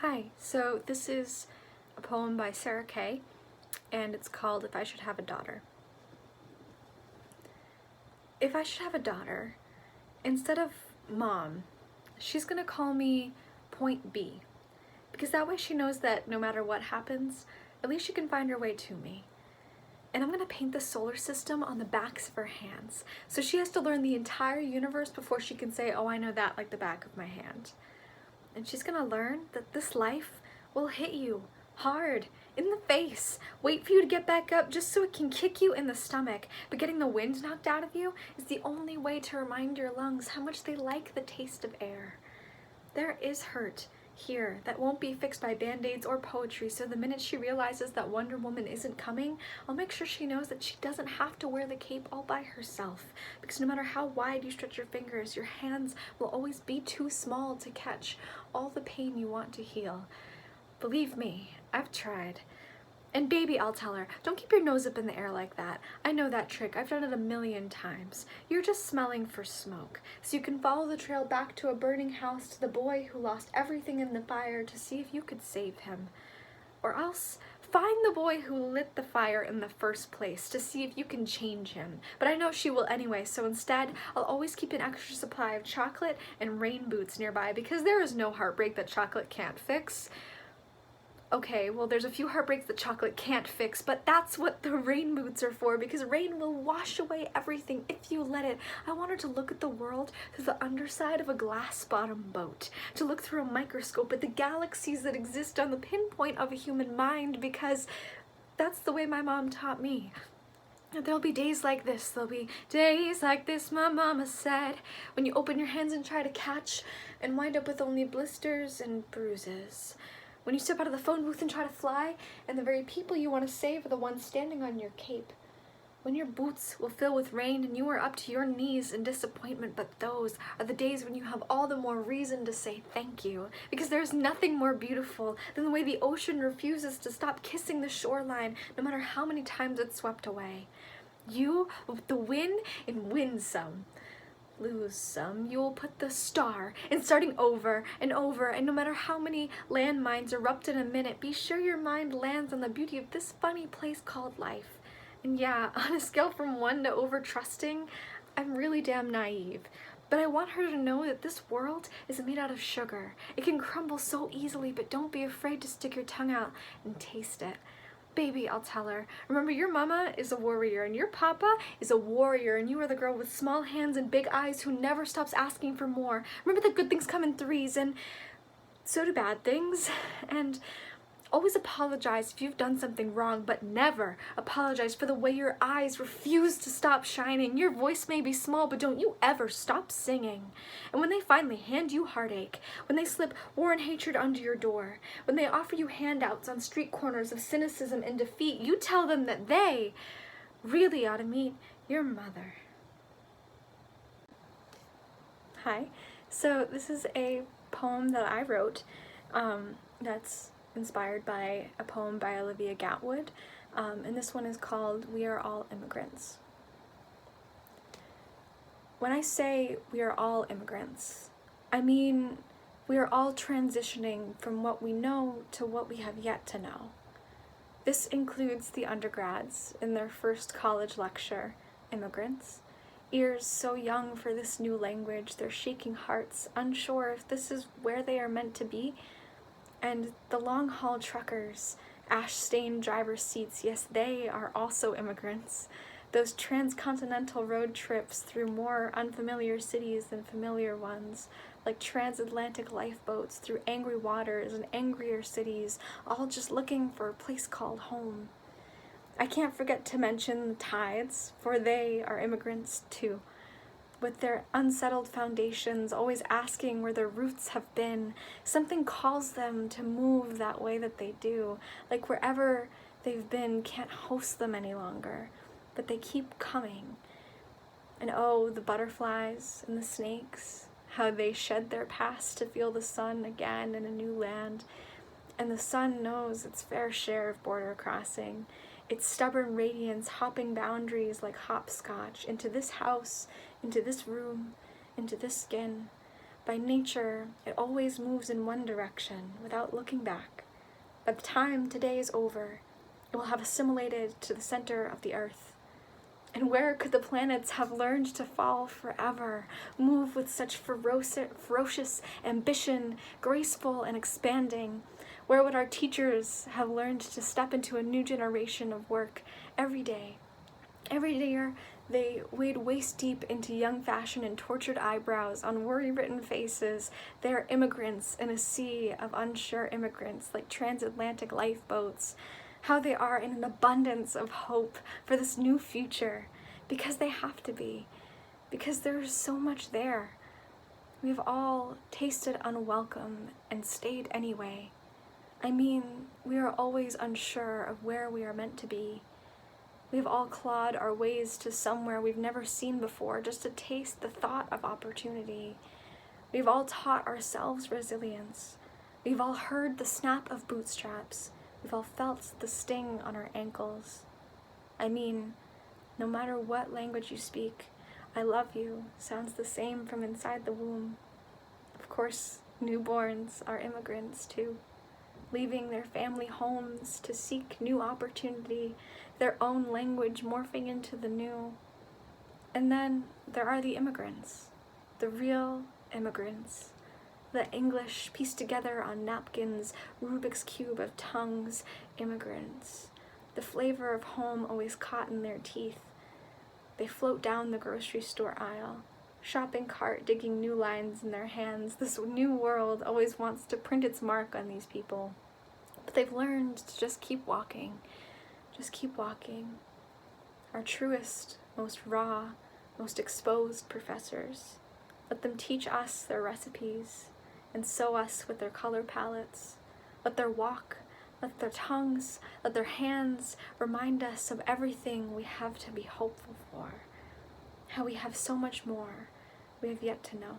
Hi, so this is a poem by Sarah Kay, and it's called If I Should Have a Daughter. If I should have a daughter, instead of Mom, she's gonna call me Point B, because that way she knows that no matter what happens, at least she can find her way to me. And I'm gonna paint the solar system on the backs of her hands, so she has to learn the entire universe before she can say, oh, I know that like the back of my hand. And she's gonna learn that this life will hit you hard in the face, wait for you to get back up just so it can kick you in the stomach. But getting the wind knocked out of you is the only way to remind your lungs how much they like the taste of air. There is hurt here that won't be fixed by band-aids or poetry, so the minute she realizes that Wonder Woman isn't coming, I'll make sure she knows that she doesn't have to wear the cape all by herself, because no matter how wide you stretch your fingers, your hands will always be too small to catch all the pain you want to heal. Believe me, I've tried. And baby, I'll tell her, don't keep your nose up in the air like that. I know that trick. I've done it a million times. You're just smelling for smoke, so you can follow the trail back to a burning house, to the boy who lost everything in the fire, to see if you could save him. Or else, find the boy who lit the fire in the first place, to see if you can change him. But I know she will anyway, so instead, I'll always keep an extra supply of chocolate and rain boots nearby, because there is no heartbreak that chocolate can't fix. Okay, well, there's a few heartbreaks that chocolate can't fix, but that's what the rain boots are for, because rain will wash away everything if you let it. I want her to look at the world through the underside of a glass-bottom boat, to look through a microscope at the galaxies that exist on the pinpoint of a human mind, because that's the way my mom taught me. There'll be days like this, there'll be days like this, my mama said, when you open your hands and try to catch and wind up with only blisters and bruises. When you step out of the phone booth and try to fly, and the very people you want to save are the ones standing on your cape. When your boots will fill with rain and you are up to your knees in disappointment, but those are the days when you have all the more reason to say thank you, because there's nothing more beautiful than the way the ocean refuses to stop kissing the shoreline, no matter how many times it's swept away. You will put the win and win some. Lose some, you will put the star in starting over and over, and no matter how many landmines erupt in a minute, be sure your mind lands on the beauty of this funny place called life. And yeah, on a scale from 1 to over-trusting, I'm really damn naive. But I want her to know that this world is made out of sugar. It can crumble so easily, but don't be afraid to stick your tongue out and taste it. Baby, I'll tell her, remember, your mama is a warrior and your papa is a warrior, and you are the girl with small hands and big eyes who never stops asking for more. Remember that good things come in threes, and so do bad things. And always apologize if you've done something wrong, but never apologize for the way your eyes refuse to stop shining. Your voice may be small, but don't you ever stop singing. And when they finally hand you heartache, when they slip war and hatred under your door, when they offer you handouts on street corners of cynicism and defeat, you tell them that they really ought to meet your mother. Hi, so this is a poem that I wrote that's inspired by a poem by Olivia Gatwood, and this one is called We Are All Immigrants. When I say we are all immigrants, I mean we are all transitioning from what we know to what we have yet to know. This includes the undergrads in their first college lecture, immigrants, ears so young for this new language, their shaking hearts, unsure if this is where they are meant to be, and the long-haul truckers, ash-stained driver's seats, yes, they are also immigrants. Those transcontinental road trips through more unfamiliar cities than familiar ones, like transatlantic lifeboats through angry waters and angrier cities, all just looking for a place called home. I can't forget to mention the tides, for they are immigrants too. With their unsettled foundations, always asking where their roots have been, something calls them to move that way that they do, like wherever they've been can't host them any longer, but they keep coming. And oh, the butterflies and the snakes, how they shed their past to feel the sun again in a new land. And the sun knows its fair share of border crossing, its stubborn radiance hopping boundaries like hopscotch into this house, into this room, into this skin. By nature, it always moves in one direction without looking back. By the time today is over, it will have assimilated to the center of the earth. And where could the planets have learned to fall forever, move with such ferocious ambition, graceful and expanding? Where would our teachers have learned to step into a new generation of work every day? Every year, they wade waist deep into young fashion and tortured eyebrows on worry-written faces. They are immigrants in a sea of unsure immigrants, like transatlantic lifeboats. How they are in an abundance of hope for this new future, because they have to be, because there's so much there. We've all tasted unwelcome and stayed anyway. I mean, we are always unsure of where we are meant to be. We've all clawed our ways to somewhere we've never seen before just to taste the thought of opportunity. We've all taught ourselves resilience. We've all heard the snap of bootstraps. We've all felt the sting on our ankles. I mean, no matter what language you speak, I love you sounds the same from inside the womb. Of course, newborns are immigrants too, leaving their family homes to seek new opportunity, their own language morphing into the new. And then there are the immigrants, the real immigrants. The English pieced together on napkins, Rubik's Cube of tongues, immigrants. The flavor of home always caught in their teeth. They float down the grocery store aisle, shopping cart digging new lines in their hands. This new world always wants to print its mark on these people. But they've learned to just keep walking. Just keep walking. Our truest, most raw, most exposed professors. Let them teach us their recipes and sew us with their color palettes. Let their walk, let their tongues, let their hands remind us of everything we have to be hopeful for. How we have so much more we have yet to know.